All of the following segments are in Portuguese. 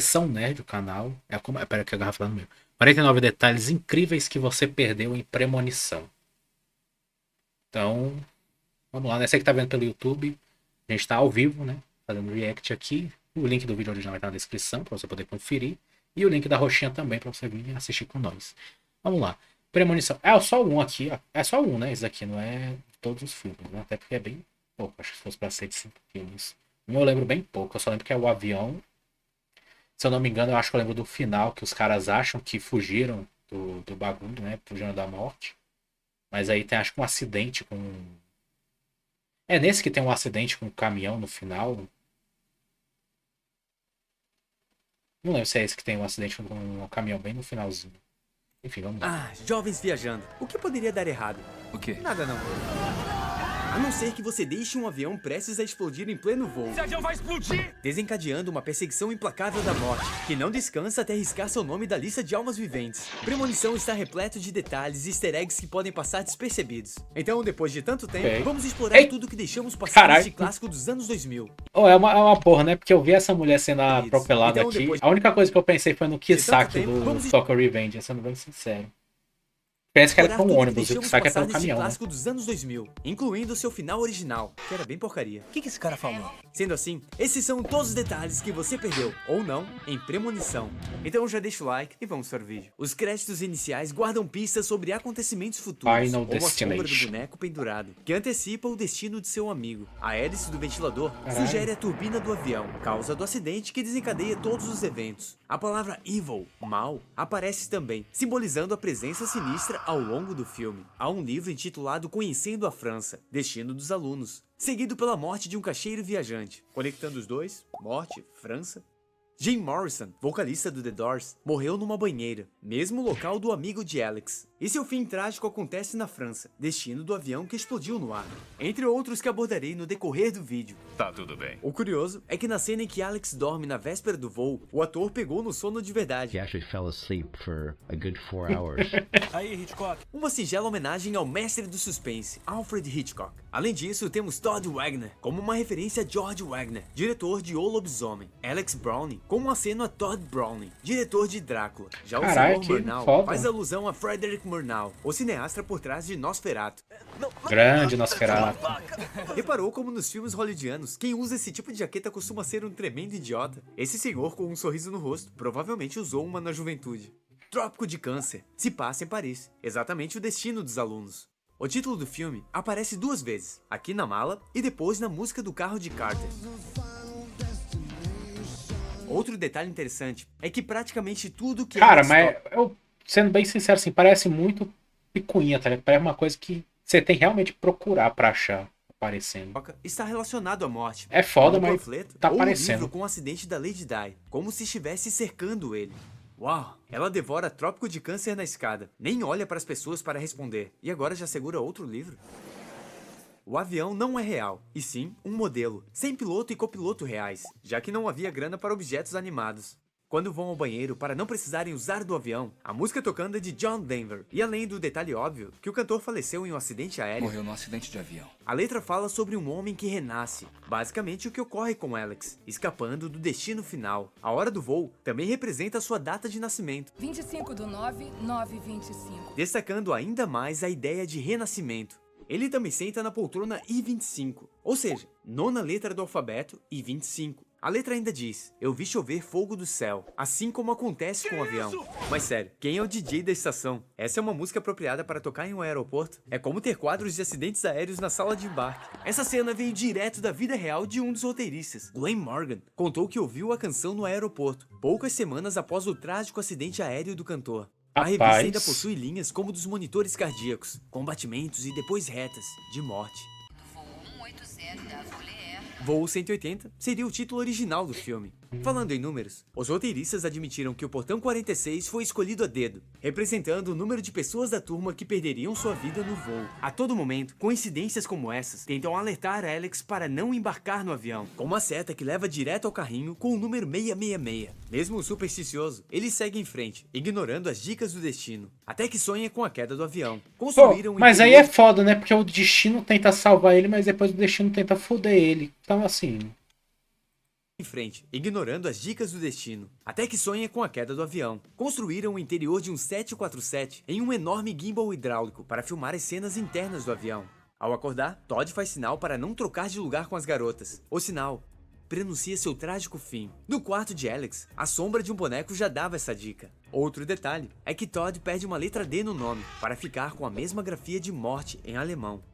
Sessão Nerd, o canal. É como. Pera que a garrafa tá no meio. 49 detalhes incríveis que você perdeu em Premonição. Então, vamos lá, né? Você que tá vendo pelo YouTube, a gente tá ao vivo, né? Fazendo react aqui. O link do vídeo original vai estar na descrição para você poder conferir. E o link da roxinha também para você vir assistir com nós. Vamos lá. Premonição. É só um aqui, ó. É só um, né? Esse aqui não é todos os filmes, né? Até porque é bem pouco. Acho que se fosse pra ser de 5 filmes. Um eu lembro bem pouco. Eu só lembro que é o avião. Se eu não me engano, eu acho que eu lembro do final, que os caras acham que fugiram do bagulho, né? Fugiram da morte. Mas aí tem, acho que um acidente com. É nesse que tem um acidente com um caminhão no final. Não lembro se é esse que tem um acidente com um caminhão bem no finalzinho. Enfim, vamos lá. Ah, jovens viajando. O que poderia dar errado? O quê? Nada não. A não ser que você deixe um avião prestes a explodir em pleno voo. Esse avião vai explodir! Desencadeando uma perseguição implacável da morte, que não descansa até riscar seu nome da lista de almas viventes. Premonição está repleto de detalhes e easter eggs que podem passar despercebidos. Então, depois de tanto tempo, vamos explorar tudo que deixamos passar neste clássico dos anos 2000. Oh, é uma porra, né? Porque eu vi essa mulher sendo atropelada Então, aqui. depois- A única coisa que eu pensei foi no Kisaki tempo, do vamos- Tokyo Revenge, sendo bem sincero. Parece que era Explorar com um tudo que ônibus e o deixamos Kisaki é passar pelo neste caminhão, né? clássico dos anos 2000, incluindo seu final original, que era bem porcaria. O que esse cara falou? Sendo assim, esses são todos os detalhes que você perdeu, ou não, em Premonição. Então já deixa o like e vamos para o vídeo. Os créditos iniciais guardam pistas sobre acontecimentos futuros, Final como a sombra do Destination. boneco pendurado, que antecipa o destino de seu amigo. A hélice do ventilador sugere a turbina do avião, causa do acidente que desencadeia todos os eventos. A palavra evil, mal, aparece também, simbolizando a presença sinistra ao longo do filme. Há um livro intitulado Conhecendo a França, Destino dos Alunos, seguido pela morte de um caixeiro viajante. Conectando os dois, morte, França. Jim Morrison, vocalista do The Doors, morreu numa banheira, mesmo local do amigo de Alex. E seu fim trágico acontece na França, destino do avião que explodiu no ar. Entre outros que abordarei no decorrer do vídeo. Tá tudo bem. O curioso é que na cena em que Alex dorme na véspera do voo, o ator pegou no sono de verdade. He actually fell asleep for a good 4 hours. Aí, Hitchcock. Uma singela homenagem ao mestre do suspense, Alfred Hitchcock. Além disso, temos Todd Wagner, como uma referência a George Wagner, diretor de O Lobisomem. Alex Browning, como um aceno a Todd Browning, diretor de Drácula. Já o Caralho, Sr. que Murnau foda. faz alusão a Frederick Murnau, o cineasta por trás de Nosferatu. Grande Nosferatu. Reparou como nos filmes hollywoodianos, quem usa esse tipo de jaqueta costuma ser um tremendo idiota? Esse senhor com um sorriso no rosto provavelmente usou uma na juventude. Trópico de Câncer se passa em Paris, exatamente o destino dos alunos. O título do filme aparece 2 vezes, aqui na mala e depois na música do carro de Carter. Outro detalhe interessante é que praticamente tudo que Cara, Alex mas toca- eu, sendo bem sincero, assim, parece muito picuinha, tá ligado? Parece uma coisa que você tem realmente que procurar pra achar aparecendo. está relacionado à morte. É foda, No mas panfleto, tá ou aparecendo. livro com o acidente da Lady Di, como se estivesse cercando ele. Uau! Ela devora Trópico de Câncer na escada, nem olha para as pessoas para responder, e agora já segura outro livro? O avião não é real, e sim um modelo, sem piloto e copiloto reais, já que não havia grana para objetos animados. Quando vão ao banheiro para não precisarem usar do avião, a música tocando é de John Denver, e além do detalhe óbvio que o cantor faleceu em um acidente aéreo, Morreu num acidente de avião. a letra fala sobre um homem que renasce, basicamente o que ocorre com Alex, escapando do destino final. A hora do voo também representa a sua data de nascimento, 25/9/925. destacando ainda mais a ideia de renascimento. Ele também senta na poltrona I-25, ou seja, nona letra do alfabeto I-25. A letra ainda diz, eu vi chover fogo do céu, assim como acontece com o avião. Mas sério, quem é o DJ da estação? Essa é uma música apropriada para tocar em um aeroporto? É como ter quadros de acidentes aéreos na sala de embarque. Essa cena veio direto da vida real de um dos roteiristas. Glenn Morgan contou que ouviu a canção no aeroporto, poucas semanas após o trágico acidente aéreo do cantor. A revista Rapaz. ainda possui linhas como dos monitores cardíacos, com batimentos e depois retas, de morte. Voo 180 da Voleair. Voo 180 seria o título original do filme. Falando em números, os roteiristas admitiram que o portão 46 foi escolhido a dedo, representando o número de pessoas da turma que perderiam sua vida no voo. A todo momento, coincidências como essas tentam alertar Alex para não embarcar no avião, com uma seta que leva direto ao carrinho com o número 666. Mesmo supersticioso, ele segue em frente, ignorando as dicas do destino, até que sonha com a queda do avião. Pô, Construíram um mas aí interior- é foda, né? Porque o destino tenta salvar ele, mas depois o destino tenta foder ele. Então, assim. em frente, ignorando as dicas do destino. Até que sonha com a queda do avião. Construíram o interior de um 747 em um enorme gimbal hidráulico para filmar as cenas internas do avião. Ao acordar, Todd faz sinal para não trocar de lugar com as garotas. O sinal prenuncia seu trágico fim. No quarto de Alex, a sombra de um boneco já dava essa dica. Outro detalhe é que Todd perde uma letra D no nome para ficar com a mesma grafia de morte em alemão.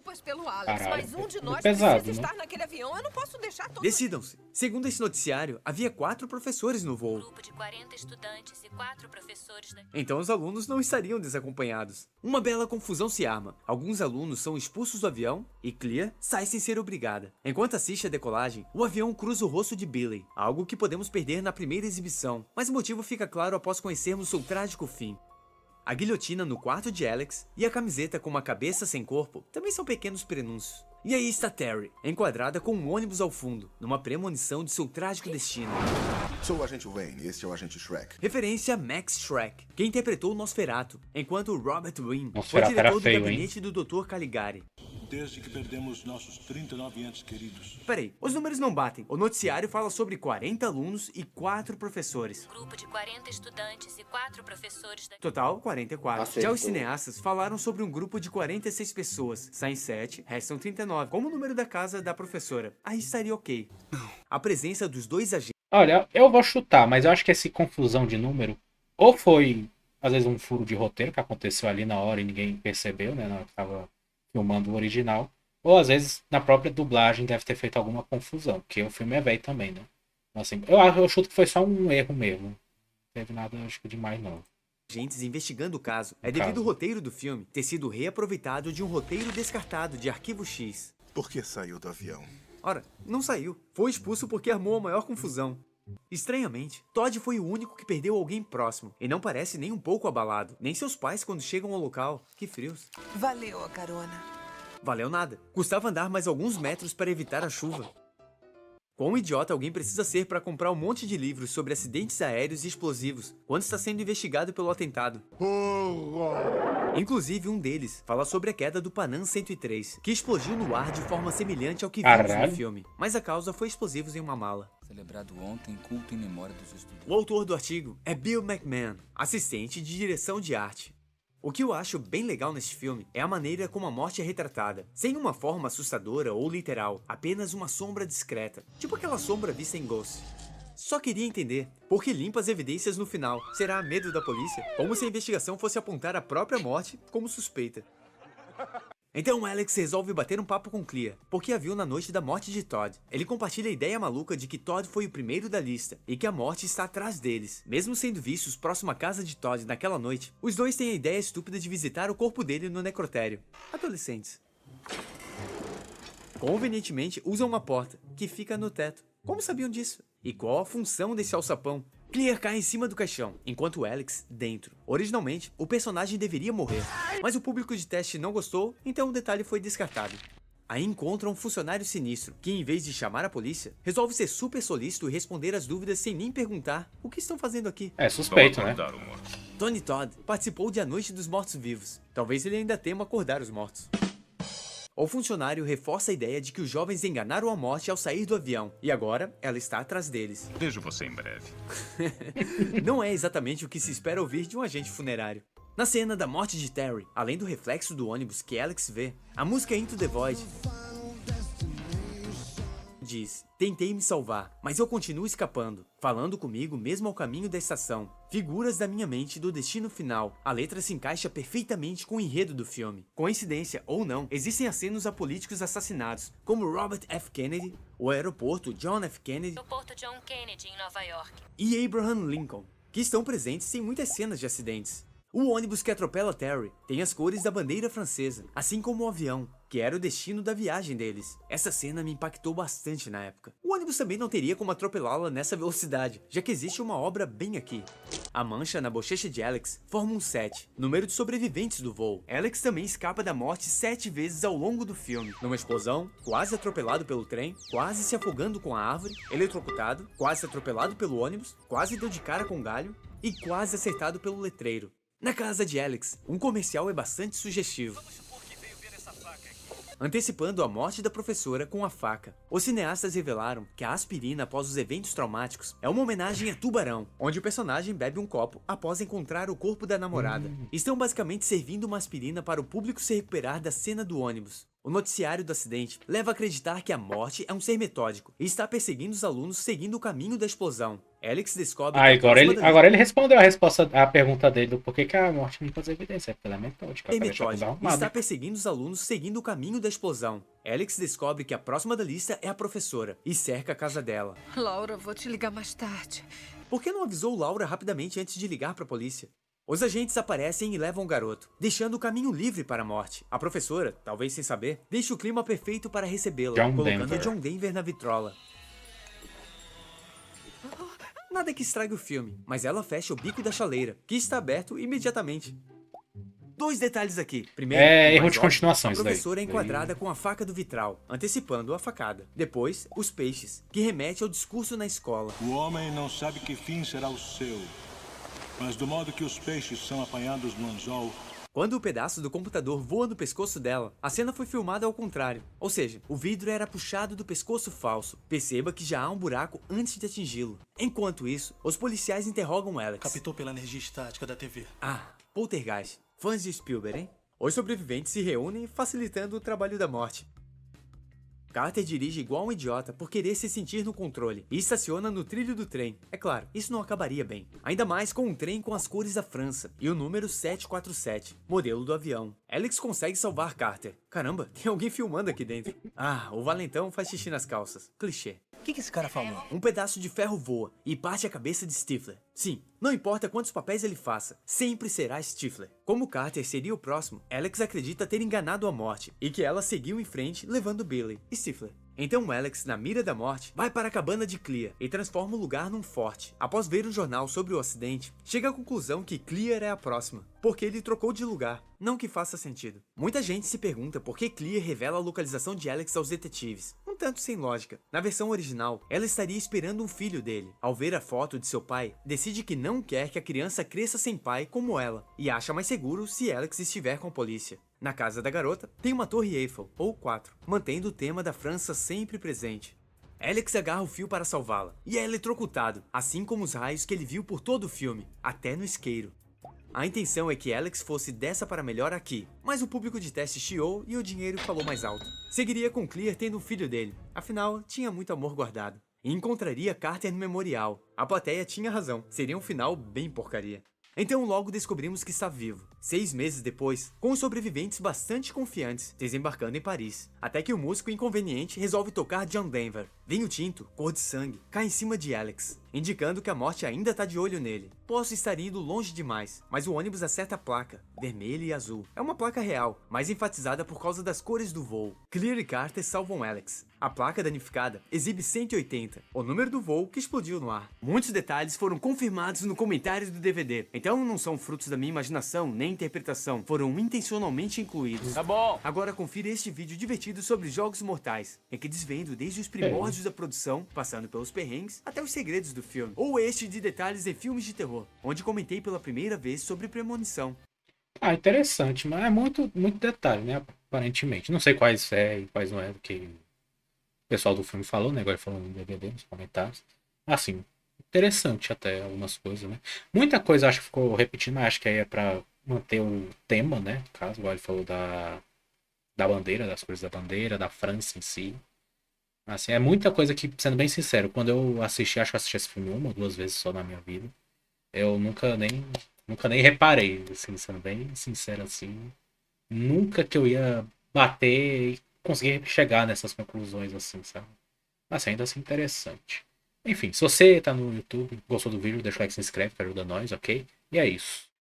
Desculpas pelo Alex, Caralho, mas um de muito nós pesado, precisa né? estar naquele avião. Eu não posso deixar todo Decidam-se. Segundo esse noticiário, havia 4 professores no voo. Grupo de 40 estudantes e 4 professores da... Então os alunos não estariam desacompanhados. Uma bela confusão se arma. Alguns alunos são expulsos do avião e Clear sai sem ser obrigada. Enquanto assiste a decolagem, o avião cruza o rosto de Billy, algo que podemos perder na primeira exibição, mas o motivo fica claro após conhecermos seu trágico fim. A guilhotina no quarto de Alex e a camiseta com uma cabeça sem corpo também são pequenos prenúncios. E aí está Terry, enquadrada com um ônibus ao fundo, numa premonição de seu trágico destino. Sou o agente Wayne, este é o agente Shrek. Referência a Max Shrek, que interpretou o Nosferatu, enquanto Robert Wynn foi Nosferatu era diretor do feio, gabinete do Dr. Caligari. Desde que perdemos nossos 39 entes queridos. Peraí, os números não batem. O noticiário fala sobre 40 alunos e 4 professores. Grupo de 40 estudantes e 4 professores da... Total, 44. Acertou. Já os cineastas falaram sobre um grupo de 46 pessoas. Saem 7, restam 39. Como o número da casa da professora. Aí estaria ok. A presença dos dois agentes... Olha, eu vou chutar, mas eu acho que essa confusão de número ou foi, às vezes, um furo de roteiro que aconteceu ali na hora e ninguém percebeu, né? Na hora que tava filmando o original. Ou, às vezes, na própria dublagem deve ter feito alguma confusão, porque o filme é velho também, né? Então, assim, eu chuto que foi só um erro mesmo. Não teve nada, acho que, demais, não. agentes investigando o caso é devido ao roteiro do filme ter sido reaproveitado de um roteiro descartado de Arquivo X. Por que saiu do avião? Ora, não saiu. Foi expulso porque armou a maior confusão. Estranhamente, Todd foi o único que perdeu alguém próximo e não parece nem um pouco abalado, nem seus pais quando chegam ao local. Que frios. Valeu a carona. Valeu nada. Custava andar mais alguns metros para evitar a chuva. Quão idiota alguém precisa ser para comprar um monte de livros sobre acidentes aéreos e explosivos quando está sendo investigado pelo atentado? Inclusive, um deles fala sobre a queda do Panam 103, que explodiu no ar de forma semelhante ao que vimos Caralho. no filme, mas a causa foi explosivos em uma mala. Celebrado ontem, culto em memória dos estudantes. O autor do artigo é Bill McMahon, assistente de direção de arte. O que eu acho bem legal neste filme é a maneira como a morte é retratada, sem uma forma assustadora ou literal, apenas uma sombra discreta, tipo aquela sombra vista em Ghost. Só queria entender, por que limpa as evidências no final? Será medo da polícia? Como se a investigação fosse apontar a própria morte como suspeita. Então Alex resolve bater um papo com Clear, porque a viu na noite da morte de Todd. Ele compartilha a ideia maluca de que Todd foi o primeiro da lista, e que a morte está atrás deles. Mesmo sendo vistos próximo à casa de Todd naquela noite, os dois têm a ideia estúpida de visitar o corpo dele no necrotério. Adolescentes. Convenientemente usam uma porta, que fica no teto. Como sabiam disso? E qual a função desse alçapão? Clear cai em cima do caixão, enquanto Alex dentro. Originalmente, o personagem deveria morrer, mas o público de teste não gostou, então o detalhe foi descartado. Aí encontra um funcionário sinistro, que em vez de chamar a polícia, resolve ser super solícito e responder as dúvidas sem nem perguntar o que estão fazendo aqui. É suspeito, né? Tony Todd participou de A Noite dos Mortos-Vivos. Talvez ele ainda tema acordar os mortos. O funcionário reforça a ideia de que os jovens enganaram a morte ao sair do avião, e agora ela está atrás deles. Vejo você em breve. Não é exatamente o que se espera ouvir de um agente funerário. Na cena da morte de Terry, além do reflexo do ônibus que Alex vê, a música Into the Void diz: tentei me salvar, mas eu continuo escapando, falando comigo mesmo ao caminho da estação. Figuras da minha mente do destino final. A letra se encaixa perfeitamente com o enredo do filme. Coincidência ou não, existem acenos a políticos assassinados, como Robert F. Kennedy, o aeroporto John F. Kennedy Aeroporto John Kennedy, em Nova York. e Abraham Lincoln, que estão presentes em muitas cenas de acidentes. O ônibus que atropela Terry tem as cores da bandeira francesa, assim como o avião, que era o destino da viagem deles. Essa cena me impactou bastante na época. O ônibus também não teria como atropelá-la nessa velocidade, já que existe uma obra bem aqui. A mancha na bochecha de Alex forma um 7, número de sobreviventes do voo. Alex também escapa da morte 7 vezes ao longo do filme. Numa explosão, quase atropelado pelo trem, quase se afogando com a árvore, eletrocutado, quase atropelado pelo ônibus, quase deu de cara com um galho e quase acertado pelo letreiro. Na casa de Alex, um comercial é bastante sugestivo. antecipando a morte da professora com a faca. Os cineastas revelaram que a aspirina após os eventos traumáticos é uma homenagem a Tubarão, onde o personagem bebe um copo após encontrar o corpo da namorada. Estão basicamente servindo uma aspirina para o público se recuperar da cena do ônibus. O noticiário do acidente leva a acreditar que a morte é um ser metódico e está perseguindo os alunos seguindo o caminho da explosão. Alex descobre que agora ele respondeu a pergunta dele do porquê que a morte não faz evidência, porque ela é metódica. Está perseguindo os alunos seguindo o caminho da explosão. Alex descobre que a próxima da lista é a professora e cerca a casa dela. Laura, vou te ligar mais tarde. Por que não avisou Laura rapidamente antes de ligar para a polícia? Os agentes aparecem e levam o garoto, deixando o caminho livre para a morte. A professora, talvez sem saber, deixa o clima perfeito para recebê-la, colocando John Denver na vitrola. Nada que estrague o filme, mas ela fecha o bico da chaleira, que está aberto imediatamente. 2 detalhes aqui. Primeiro, erro de continuação, a professora é enquadrada com a faca do vitral, antecipando a facada. Depois, os peixes, que remete ao discurso na escola. O homem não sabe que fim será o seu, mas do modo que os peixes são apanhados no anzol. Quando o pedaço do computador voa no pescoço dela, a cena foi filmada ao contrário. Ou seja, o vidro era puxado do pescoço falso. Perceba que já há um buraco antes de atingi-lo. Enquanto isso, os policiais interrogam Alex. Captou pela energia estática da TV. Poltergeist. Fãs de Spielberg, hein? Os sobreviventes se reúnem, facilitando o trabalho da morte. Carter dirige igual um idiota por querer se sentir no controle e estaciona no trilho do trem. É claro, isso não acabaria bem. Ainda mais com um trem com as cores da França e o número 747, modelo do avião. Alex consegue salvar Carter. Caramba, tem alguém filmando aqui dentro. O valentão faz xixi nas calças. Clichê. O que esse cara falou? Um pedaço de ferro voa e parte a cabeça de Stifler. Sim, não importa quantos papéis ele faça, sempre será Stifler. Como Carter seria o próximo, Alex acredita ter enganado a morte e que ela seguiu em frente levando Billy, Stifler. Então Alex, na mira da morte, vai para a cabana de Clear e transforma o lugar num forte. Após ver um jornal sobre o acidente, chega à conclusão que Clear é a próxima, porque ele trocou de lugar. Não que faça sentido. Muita gente se pergunta por que Clear revela a localização de Alex aos detetives. Um tanto sem lógica. Na versão original, ela estaria esperando um filho dele. Ao ver a foto de seu pai, decide que não quer que a criança cresça sem pai como ela, e acha mais seguro se Alex estiver com a polícia. Na casa da garota, tem uma torre Eiffel, ou 4, mantendo o tema da França sempre presente. Alex agarra o fio para salvá-la, e é eletrocutado, assim como os raios que ele viu por todo o filme, até no isqueiro. A intenção é que Alex fosse dessa para melhor aqui, mas o público de teste chiou e o dinheiro falou mais alto. Seguiria com Clear tendo um filho dele, afinal, tinha muito amor guardado. E encontraria Carter no memorial. A plateia tinha razão, seria um final bem porcaria. Então logo descobrimos que está vivo. 6 meses depois, com os sobreviventes bastante confiantes, desembarcando em Paris. Até que o músico inconveniente resolve tocar John Denver. Vinho tinto, cor de sangue, cai em cima de Alex, indicando que a morte ainda está de olho nele. Posso estar indo longe demais, mas o ônibus acerta a placa, vermelha e azul. É uma placa real, mas enfatizada por causa das cores do voo. Clear e Carter salvam Alex. A placa danificada exibe 180, o número do voo que explodiu no ar. Muitos detalhes foram confirmados no comentário do DVD, então não são frutos da minha imaginação nem interpretação, foram intencionalmente incluídos. Tá bom! Agora confira este vídeo divertido sobre Jogos Mortais, em que desvendo desde os primórdios da produção, passando pelos perrengues, até os segredos do filme. Ou este de detalhes em filmes de terror, onde comentei pela primeira vez sobre Premonição. Interessante, mas é muito detalhe, né? Aparentemente. Não sei quais é e quais não é, porque o pessoal do filme falou, né? Agora falou no DVD, nos comentários. Assim, interessante até algumas coisas, né? Muita coisa acho que ficou repetindo, mas acho que aí é pra manter o tema, né? No caso, igual ele falou da bandeira, das cores da bandeira, da França em si. Assim, é muita coisa que, sendo bem sincero, quando eu assisti, acho que eu assisti esse filme 1 ou 2 vezes só na minha vida, eu nunca nem reparei, assim, sendo bem sincero assim, nunca que eu ia bater e conseguir chegar nessas conclusões, assim, sabe? Mas ainda assim, interessante. Enfim, se você tá no YouTube, gostou do vídeo, deixa o like, se inscreve, que ajuda nós, ok? E é isso.